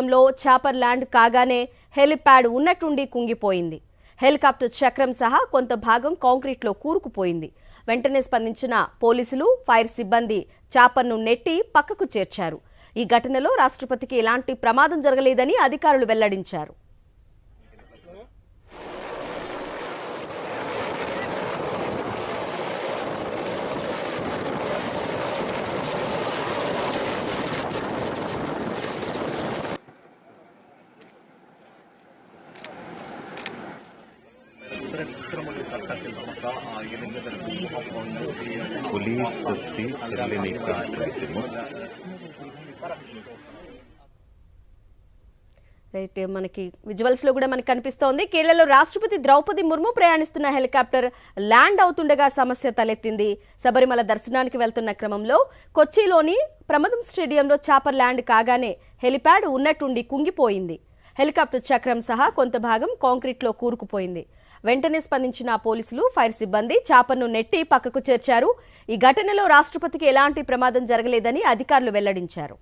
స్టేడియంలో chopper land కాగానే helipad ఉన్నట్టుండి కుంగిపోయింది. హెలికాప్టర్ చక్రం సహా కొంత భాగం కాంక్రీట్లో కూరుకుపోయింది. వెంటనే స్పందించిన పోలీసులు, ఫైర్ సిబ్బంది చాపర్ను నెట్టి పక్కకు చేర్చారు. ఈ ఘటనలో రాష్ట్రపతికి ఎలాంటి ప్రమాదం జరగలేదని అధికారులు వెల్లడించారు. రైట్, మనకి విజువల్స్ లో కూడా మనకి కనిపిస్తోంది. కేరళలో రాష్ట్రపతి ద్రౌపది ముర్ము ప్రయాణిస్తున్న హెలికాప్టర్ ల్యాండ్ అవుతుండగా సమస్య తలెత్తింది. శబరిమల దర్శనానికి వెళ్తున్న క్రమంలో కొచ్చిలోని ప్రమదం స్టేడియంలో చాపర్ ల్యాండ్ కాగానే హెలిప్యాడ్ ఉన్నట్టుండి కుంగిపోయింది. హెలికాప్టర్ చక్రం సహా కొంత భాగం కాంక్రీట్లో కూరుకుపోయింది. వెంటనే స్పందించిన పోలీసులు, ఫైర్ సిబ్బంది చాపర్ను నెట్టి పక్కకు చేర్చారు. ఈ ఘటనలో రాష్ట్రపతికి ఎలాంటి ప్రమాదం జరగలేదని అధికారులు వెల్లడించారు.